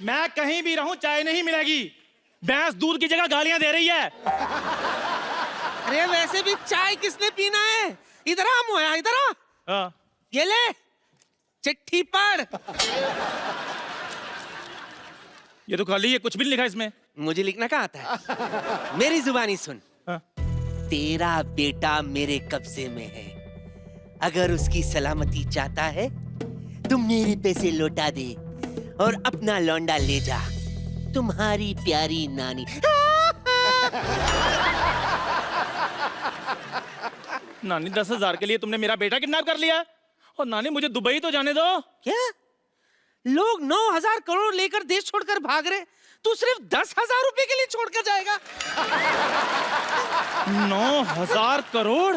मैं कहीं भी रहूं चाय नहीं मिलेगी। भैंस दूध की जगह गालियां दे रही है। अरे वैसे भी चाय किसने पीना है? इधर आ मोया, इधर आ। हाँ। ये ले चिट्ठी पढ़। ये तो खाली है, कुछ भी नहीं लिखा इसमें। मुझे लिखना कहाँ आता है? मेरी जुबानी सुन। हाँ। तेरा बेटा मेरे कब्जे में है, अगर उसकी सलामती चाहता है तो मेरे पैसे लौटा दे और अपना लौंडा ले जा। तुम्हारी प्यारी नानी। नानी 10,000 के लिए तुमने मेरा बेटा किडनैप कर लिया? और नानी मुझे दुबई तो जाने दो। क्या? लोग 9,000 करोड़ लेकर देश छोड़कर भाग रहे, तू सिर्फ 10,000 रुपए के लिए छोड़कर जाएगा? 9,000 करोड़?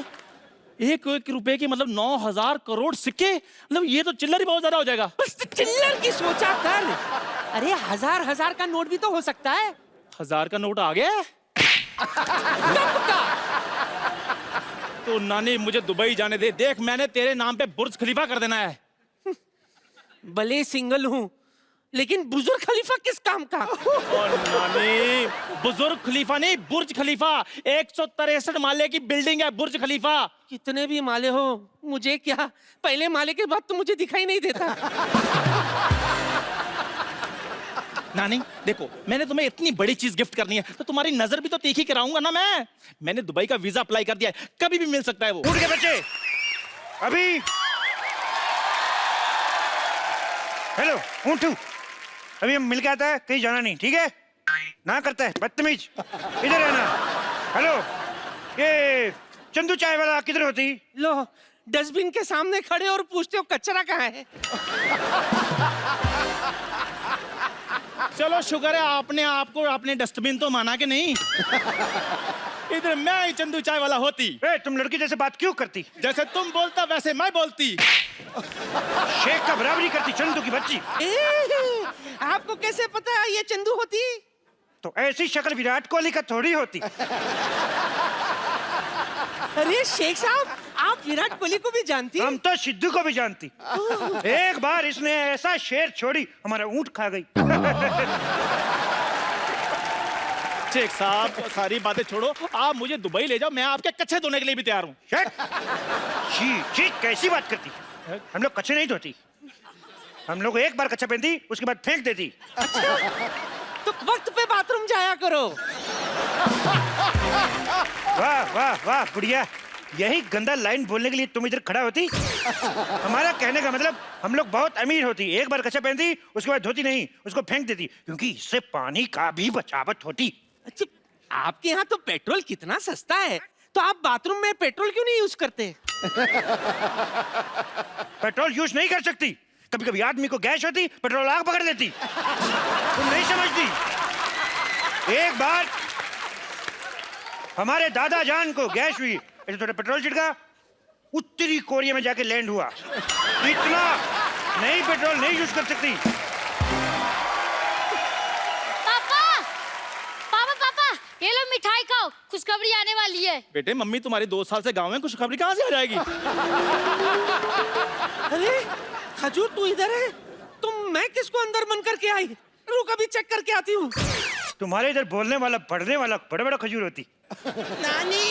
एक रुपए की मतलब 9,000 करोड़ सिक्के? मतलब ये तो चिल्लर ही बहुत ज्यादा हो जाएगा। बस चिल्लर की सोचा कर। अरे 1,000 का नोट भी तो हो सकता है। 1,000 का नोट आ गया? तो नानी मुझे दुबई जाने दे। देख मैंने तेरे नाम पे बुर्ज खलीफा कर देना है। भले सिंगल हूँ, लेकिन बुजुर्ग खलीफा किस काम का? और नानी बुजुर्ग खलीफा नहीं, बुर्ज खलीफा। 163 माले की बिल्डिंग है बुर्ज खलीफा। कितने भी माले हो मुझे क्या, पहले माले के बाद तो मुझे दिखाई नहीं देता। नानी देखो, मैंने तुम्हें इतनी बड़ी चीज गिफ्ट करनी है तो तुम्हारी नजर भी तो तीखी कराऊंगा ना। मैंने दुबई का वीजा अप्लाई कर दिया है, कभी भी मिल सकता है वो। उठ के बच्चे, अभी हेलो ऊँटू, अभी हम मिल के आता है, कहीं जाना नहीं, ठीक है? ना करता है बदतमीज, इधर रहना। हेलो, ये चंदू चाय वाला किधर होती? लो डस्टबिन के सामने खड़े और पूछते हो कचरा कहाँ है? चलो शुक्र है आपने आपको अपने डस्टबिन तो माना कि नहीं। इधर मैं ही चंदू चाय वाला होती। तुम लड़की जैसे बात क्यों करती? जैसे तुम बोलता वैसे मैं बोलती। शेख का बराबरी करती चंदू की बच्ची। आपको कैसे पता ये चंदू होती? तो ऐसी शक्ल विराट कोहली का थोड़ी होती। अरे शेख साहब, आप विराट कोहली को भी जानती? हम तो सिद्धू को भी जानती। एक बार इसने ऐसा शेर छोड़ी, हमारा ऊंट खा गई। शेख साहब सारी बातें छोड़ो, आप मुझे दुबई ले जाओ, मैं आपके कच्चे धोने के लिए भी तैयार हूँ। जी कैसी बात करती? हम लोग कच्चे नहीं धोती, हम लोग एक बार कच्चा पहनती उसके बाद फेंक देती। तो वक्त पे बाथरूम जाया करो। वाह वाह वाह बुढ़िया, यही गंदा लाइन बोलने के लिए तुम इधर खड़ा होती? हमारा कहने का मतलब हम लोग बहुत अमीर होती, एक बार कच्चा पहनती उसके बाद धोती नहीं, उसको फेंक देती, क्योंकि इससे पानी का भी बचावट होती। अच्छा, आपके यहाँ तो पेट्रोल कितना सस्ता है, तो आप बाथरूम में पेट्रोल क्यों नहीं यूज करते? पेट्रोल यूज नहीं कर सकती, कभी कभी आदमी को गैस होती, पेट्रोल आग पकड़ लेती। तुम नहीं समझती। एक बार हमारे दादा जान को गैस हुई, ऐसे थोड़ा पेट्रोल छिड़का, उत्तरी कोरिया में जाके लैंड हुआ। इतना नहीं पेट्रोल नहीं यूज कर सकती। पापा पापा पापा, ये लो मिठाई खाओ, खुशखबरी आने वाली है। बेटे मम्मी तुम्हारी 2 साल से गांव में, खुशखबरी कहाँ से आ जाएगी? अरे खजूर तू इधर है, तुम मैं किसको अंदर बंद करके आई? रुक अभी चेक करके आती हूँ। तुम्हारे इधर बोलने वाला पढ़ने वाला बड़ा बड़ा खजूर होती। नानी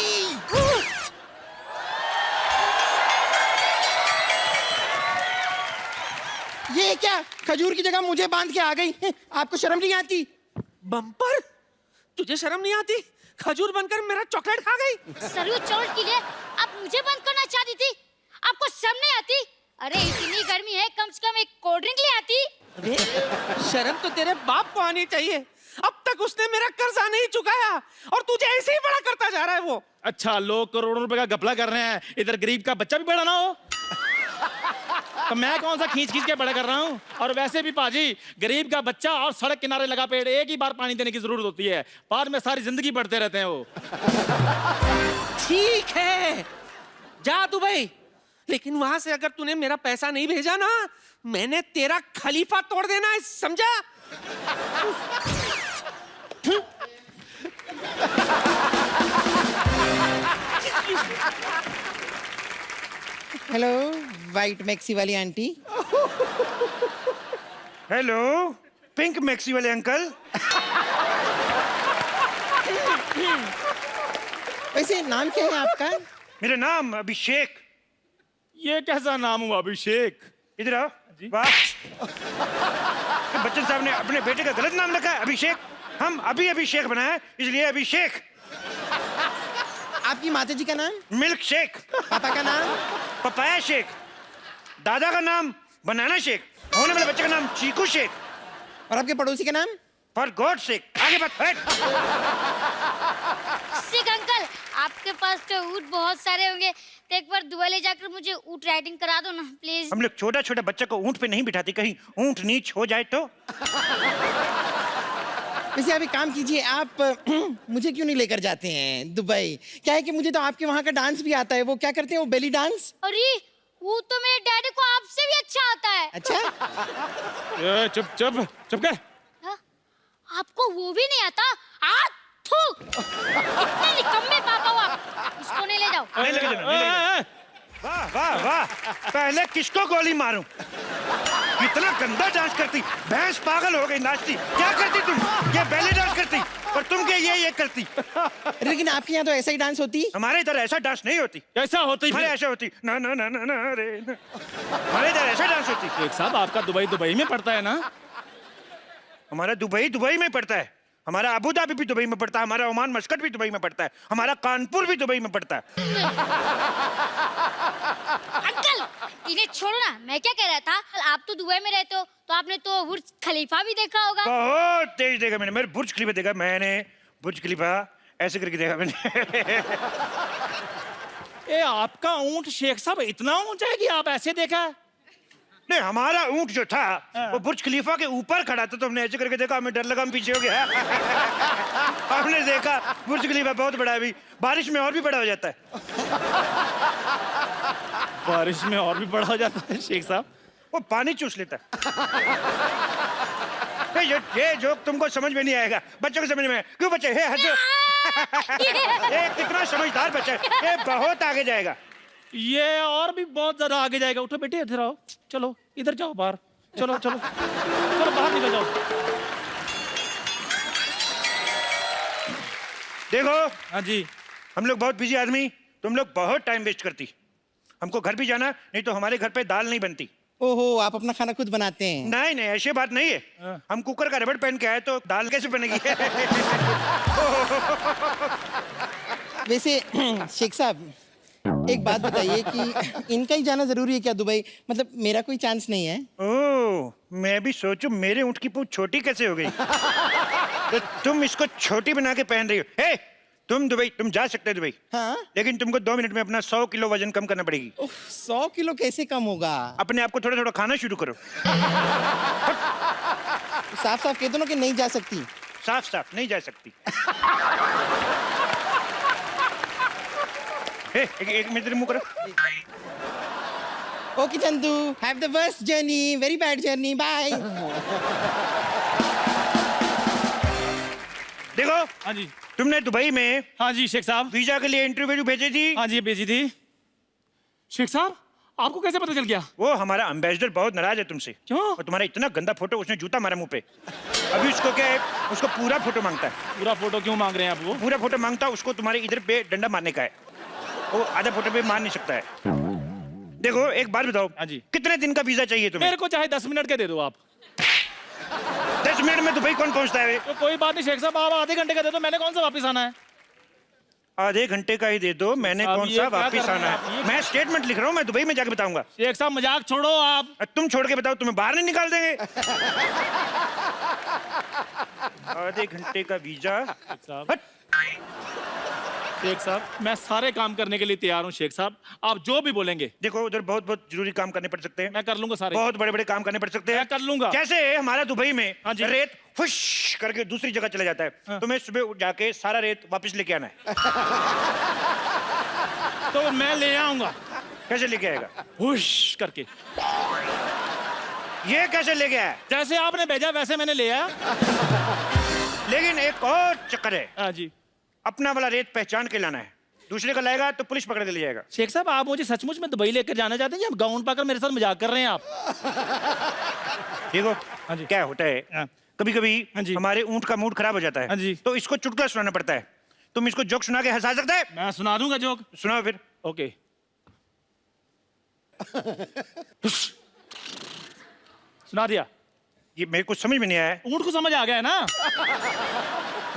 ये क्या, खजूर की जगह मुझे बांध के आ गई? आपको शर्म नहीं आती? बम्पर, तुझे शर्म नहीं आती? खजूर बनकर मेरा चॉकलेट खा गई। सरयू चावल के लिए आप मुझे बंद करना चाहती थी, आपको शर्म नहीं आती? अरे इतनी गर्मी है, कम से कम एक कोल्ड ड्रिंक ले आती। अरे शर्म तो तेरे बाप को आनी चाहिए, अब तक उसने मेरा कर्जा नहीं चुकाया और तुझे ऐसे ही बड़ा करता जा रहा है वो। अच्छा, लोग करोड़ों रुपए का घपला कर रहे हैं, इधर गरीब का बच्चा भी बड़ा ना हो। तो मैं कौन सा खींच खींच के बड़ा कर रहा हूँ? और वैसे भी पाजी, गरीब का बच्चा और सड़क किनारे लगा पेड़, एक ही बार पानी देने की जरूरत होती है, बाद में सारी जिंदगी बढ़ते रहते हैं वो। ठीक है जा दुबई, लेकिन वहां से अगर तूने मेरा पैसा नहीं भेजा ना, मैंने तेरा खलीफा तोड़ देना है, समझा? हेलो वाइट मैक्सी वाली आंटी। हेलो, पिंक मैक्सी वाले अंकल। वैसे नाम क्या है आपका? मेरा नाम अभिषेक। ये कैसा नाम हुआ अभिषेक? इधर आओ। वाह, ये बच्चन साहब ने अपने बेटे का गलत नाम रखा है, अभिषेक। हम अभी अभिषेक बनाए इसलिए अभिषेक। आपकी माता जी का नाम? Milk shake. पापा का नाम? Papaya shake. दादा का नाम बनाना शेक। होने वाले बच्चे का नाम चीकू शेक। और आपके पड़ोसी का नाम? For God shake. आगे बात हट। सिक अंकल, आपके पास तो ऊँट बहुत सारे होंगे, तो एक बार दुबई ले जाकर मुझे ऊँट राइडिंग करा दो ना प्लीज। हम लोग छोटा छोटा बच्चा को ऊँट पे नहीं बिठाते, कहीं ऊँट नीच हो जाए तो। वैसे आप एक काम कीजिए, आप मुझे क्यों नहीं लेकर जाते हैं दुबई? क्या है कि मुझे तो आपके वहाँ का डांस भी आता है। वो क्या करते हैं, वो बेली डांस? अरे वो तो मेरे डैडी को आपसे भी अच्छा आता है। अच्छा। चुप चुप चुप कर। हाँ? आपको वो भी नहीं आता? थू, इतने निकम्मे पापा हो आप। इसको नहीं ले जाओ। नहीं लेके जाना, नहीं लेके जाना। वाह वाह वाह, पहले किसको गोली मारूं? कितना गंदा डांस करती, भैंस पागल हो गई नाचती। क्या करती तुम? ये बैले डांस करती और तुम क्या ये करती? लेकिन आपके यहाँ तो ऐसा ही डांस होती? हमारे इधर ऐसा डांस नहीं होती। कैसा होती हमारे फिर? ऐसा होती ना ना ना ना ना रे ना। हमारे इधर ऐसा डांस होती। शेख साहब, आपका दुबई में पड़ता है ना? हमारा दुबई में पड़ता है। हमारा अबू धाबी भी दुबई में पड़ता है। हमारा ओमान मस्कट भी दुबई में पड़ता है। हमारा कानपुर भी दुबई में पड़ता है। अंकल इन्हें छोड़ो ना, मैं क्या कह रहा था, आप तो दुबई में रहते हो तो आपने तो बुर्ज खलीफा भी देखा होगा। बहुत तेज देखा मैंने। मेरे बुर्ज खलीफा देखा मैंने। बुर्ज खलीफा ऐसे करके देखा मैंने। ए, आपका ऊंट शेख साहब इतना ऊंचा है कि आप ऐसे देखा? नहीं, हमारा ऊंट जो था वो बुर्ज खलीफा के ऊपर खड़ा था, तो हमने ऐसे करके देखा। हमें डर लगा, हम पीछे हो गया। हमने देखा बुर्ज खलीफा बहुत बड़ा है, अभी बारिश में और भी बड़ा हो जाता है। बारिश में और भी बड़ा हो जाता है शेख साहब? वो पानी चूस लेता है। ये जोक तुमको समझ में नहीं आएगा, बच्चों को समझ में। क्यों बच्चे? हे हंसो। ये कितना समझदार बच्चा है, ये बहुत आगे जाएगा। ये और भी बहुत ज्यादा आगे जाएगा। उठो बेटे, इधर आओ। चलो इधर जाओ, बाहर चलो चलो चलो, बाहर निकल जाओ। देखो हाँ जी। हम लोग बहुत बिजी आदमी, तुम लोग बहुत टाइम वेस्ट करती। हमको घर भी जाना, नहीं तो हमारे घर पे दाल नहीं बनती। ओहो, आप अपना खाना खुद बनाते हैं? नहीं नहीं, ऐसी बात नहीं है। हम कुकर का रबड़ पहन के आए तो दाल कैसे बनेगी? वैसे शेख साहब एक बात बताइए कि इनका ही जाना जरूरी है क्या दुबई? मतलब मेरा कोई चांस नहीं है? ओह, मैं भी सोचूं मेरे ऊँट की पूंछ छोटी कैसे हो गई। तो तुम इसको छोटी बना के पहन रही हो। हे, तुम जा सकते हो दुबई। हाँ? लेकिन तुमको 2 मिनट में अपना 100 किलो वजन कम करना पड़ेगी। 100 किलो कैसे कम होगा? अपने आप को थोड़ा थोड़ा खाना शुरू करो। साफ साफ कह दो ना कि नहीं जा सकती। साफ साफ नहीं जा सकती। एक मिनट मुंह करो। Okay Chandu, have the worst journey, very bad journey, bye. देखो हाँ जी। तुमने दुबई में हाँ जी शेख साहब। वीजा के लिए इंटरव्यू भेजी थी। हाँ जी, भेजी थी। शेख साहब, आपको कैसे पता चल गया? वो हमारा एम्बेसडर बहुत नाराज है तुमसे। क्यों? और तुम्हारा इतना गंदा फोटो, उसने जूता मारा मुंह पे। अभी उसको क्या है, उसको पूरा फोटो मांगता है। पूरा फोटो क्यों मांग रहे हैं आप? वो पूरा फोटो मांगता है, उसको तुम्हारे इधर पे डंडा मारने का है। वो आधा फोटो पे मार नहीं सकता है। देखो एक बात बताओ। हाँ जी। कितने दिन का वीजा चाहिए तुम्हें? मेरे को चाहे 10 मिनट के दे दो आप। 10 मिनट में दुबई कौन पहुंचता है? तो कोई बात नहीं शेख साहब, आप आधे घंटे का दे दो। मैंने कौन सा वापस आना है? आधे घंटे का ही दे दो। मैंने अब कौन ये सा क्या वापिस कर रहे आना हैं आप? है? ये- मैं स्टेटमेंट लिख रहा हूँ, मैं दुबई में जाके बताऊंगा। शेख साहब मजाक छोड़ो आप। तुम छोड़ के बताओ, तुम्हें बाहर नहीं निकाल देंगे। आधे घंटे का वीजा। शेख साहब, हट। शेख साहब, मैं सारे काम करने के लिए तैयार हूँ शेख साहब, आप जो भी बोलेंगे। देखो उधर बहुत बहुत जरूरी काम करने पड़ सकते हैं। मैं कर लूंगा सारे। बहुत बड़े बड़े काम करने पड़ सकते हैं। मैं कर लूंगा। कैसे हमारा दुबई में हाँ जी। रेत फुश करके दूसरी जगह चला जाता है। हाँ। तुम्हें सुबह उठ जाके सारा रेत वापस लेके आना है। तो मैं ले आऊंगा कैसे लेके आएगा? हुश करके। ये कैसे लेके आया? जैसे आपने भेजा वैसे मैंने ले आया। लेकिन एक और चक्कर है, हाँ जी। अपना वाला रेत पहचान के लाना है। दूसरे का लाएगा तो पुलिस पकड़ के ले जाएगा। शेख साहब आप मुझे सचमुच में दुबई लेकर जाना चाहते हैं या गाउन पाकर मेरे साथ मजाक कर रहे हैं आप? देखो हाँ जी। क्या होता है, हाँ। कभी कभी हाँ जी। हमारे ऊंट का मूड खराब हो जाता है, हाँ जी। तो इसको चुटकुला सुनाना पड़ता है। तुम इसको जोक सुना के हंसा सकते है? मैं सुना दूंगा जोक। सुनाओ फिर। ओके। सुना दिया। ये मेरे को समझ में नहीं आया है। ऊँट को समझ आ गया है ना?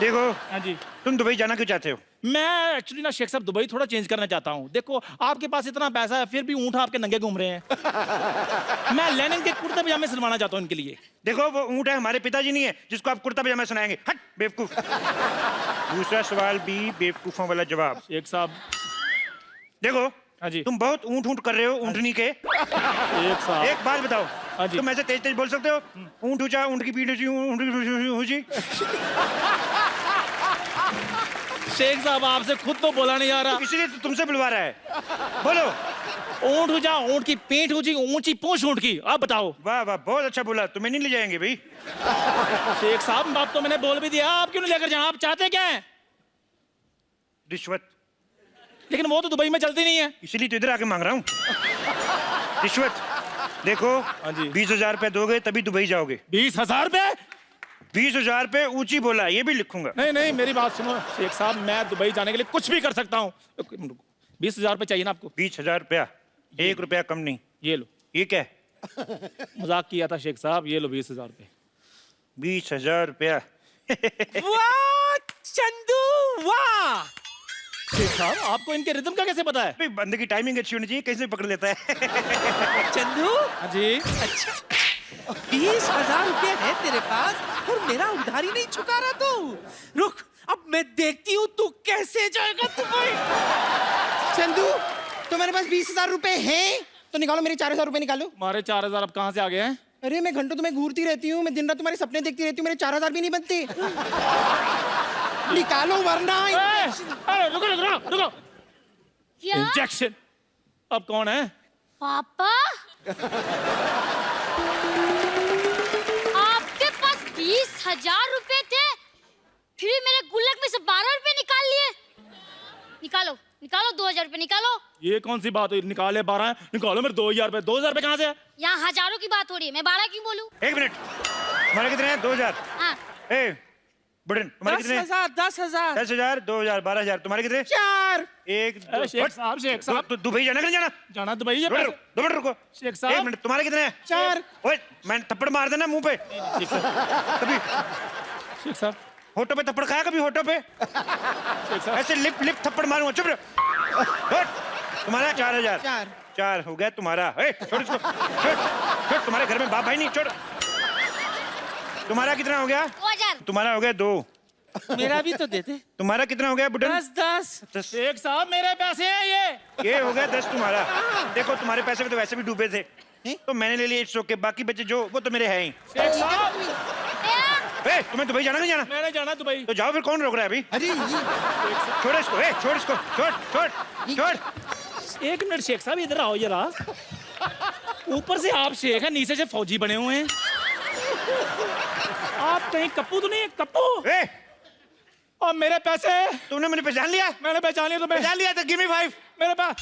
देखो हाँ जी। तुम दुबई जाना क्यों चाहते हो? मैं एक्चुअली ना शेख साहब दुबई थोड़ा चेंज करना चाहता हूँ। देखो आपके पास इतना पैसा है फिर भी ऊँट आपके नंगे घूम रहे हैं। मैं लेनिन के कुर्ते पजामे सिलवाना चाहता हूँ इनके लिए। देखो वो ऊंट है, हमारे पिताजी नहीं है जिसको आप कुर्ता पजामा सुनाएंगे। हट बेवकूफ। दूसरा सवाल भी बेवकूफों वाला जवाब। शेख साहब। देखो हाँ जी। तुम बहुत ऊंट ऊंट कर रहे हो, ऊंटनी के। शेख साहब। एक बात बताओ, हाँ जी। तुम ऐसे तेज तेज बोल सकते हो? ऊंट ऊंचा, ऊंट की पीठ ऊंची, ऊंट की ऊंची। शेख साहब आपसे खुद तो बोला नहीं आ रहा। इसलिए तो तुमसे बुलवा रहा है। बोलो। ऊँट ऊंचा, ऊँट की पीठ ऊंची, ऊंची पूंछ ऊँट की। आप बताओ। वाह वाह, बहुत अच्छा बोला। तुम्हें नहीं ले जाएंगे भाई। शेख साहब बात तो मैंने बोल भी दिया, आप क्यों नहीं लेकर जाए? आप चाहते क्या है? रिश्वत। लेकिन वो तो दुबई में चलती नहीं है। इसीलिए तो इधर आके मांग रहा हूँ रिश्वत। देखो हाँ जी। 20,000 रुपए दोगे तभी दुबई जाओगे। 20,000 रुपए? 20,000 रुपए ऊंची बोला, ये भी लिखूंगा। नहीं नहीं मेरी बात सुनो शेख साहब, मैं दुबई जाने के लिए कुछ भी कर सकता हूँ। 20,000 रुपए चाहिए ना आपको? 20,000 रुपया, 1 रुपया कम नहीं। ये लो। ये क्या है? मजाक किया था शेख साहब, ये लो 20,000 रुपए। 20,000 रुपया। वाह चंदू वाह। शेख साहब आपको इनके रिदम का कैसे पता है? भाई बंदे की टाइमिंग अच्छी होनी चाहिए, कैसे पकड़ लेता है। चंदू हाँ जी। अच्छा 20,000 रुपये है तेरे पास और मेरा उधारी नहीं चुका रहा तू। रुक अब मैं देखती हूँ तू कैसे जाएगा दुबई। चंदू तुम्हारे पास 20,000 रुपए हैं तो निकालो, मेरे 4,000 रुपए निकालो। हमारे 4,000 अब कहाँ से आ गए हैं? अरे मैं घंटों तुम्हें घूरती रहती हूँ, मैं दिन रात तुम्हारे सपने देखती रहती हूँ, मेरे 4,000 भी नहीं बनते। निकालो वरना। अरे रुको रुको रुको। क्या? इंजेक्शन। अब कौन है? पापा आपके पास 20,000 रुपए थे, फिर मेरे गुल्लक में से 12 रुपए निकाल लिए। निकालो निकालो 2,000 रुपए निकालो। ये कौन सी बात हुई? निकाले 12 निकालो मेरे 2,000 रुपए। 2,000 रुपए कहाँ से है? यहाँ हजारों की बात हो रही है, मैं 12 क्यों बोलूं? 1 मिनट, तुम्हारे कितने हैं? 2,000। हाँ ए बुढ़न, तुम्हारे कितने हैं? 10,000 10,000 10,000, 2,000, 12,000। तुम्हारे कितने? 4। 1 2। शेख साहब तो दुबई जाना कि नहीं जाना? जाना दुबई है। 2 मिनट, 2 मिनट रुको। शेख साहब। 1 मिनट, तुम्हारे कितने हैं? 4। ओए मैं थप्पड़ मार देना मुंह पे। शेख साहब। कभी शेख साहब। होठों पे थप्पड़ खाया? कभी होठों पे शेख साहब। ऐसे लिप लिप थप्पड़ मारूंगा। चुप रहो। हट। तुम्हारा 4,000। 4 हो गया तुम्हारा। ए, छोड़ इसको। छोड़। तुम्हारे घर में बाप भाई नहीं। छोड़। तुम्हारा कितना हो गया? 2,000। तुम्हारा हो गया 2। मेरा भी तो देते। तुम्हारा कितना हो गया बुढ़न? 10 शेख साहब मेरे पैसे हैं ये हो गया 10 तुम्हारा। देखो तुम्हारे पैसे में तो वैसे भी डूबे थे, तो मैंने ले लिए। It's okay. बाकी बचे जो वो तो मेरे हैं ही। शेख साहब ए, तुम्हें दुबई जाना नहीं जाना? मैंने जाना दुबई। तो जाओ फिर, कौन रोक रहा है अभी? अरे ये छोड़ इसको। ए, छोड़ इसको। छोड़ छोड़ छोड़। 1 मिनट शेख साहब इधर आओ जरा। ऊपर से आप शेख हैं, नीचे से फौजी बने हुए हैं। आप कहीं कप्पू तो नहीं है? कप्पू। ए, और मेरे पैसे? तुमने मुझे पहचान लिया? मैंने पहचान लिया तुम्हें। पहचान लिया तो गिव मी 5। मेरे पास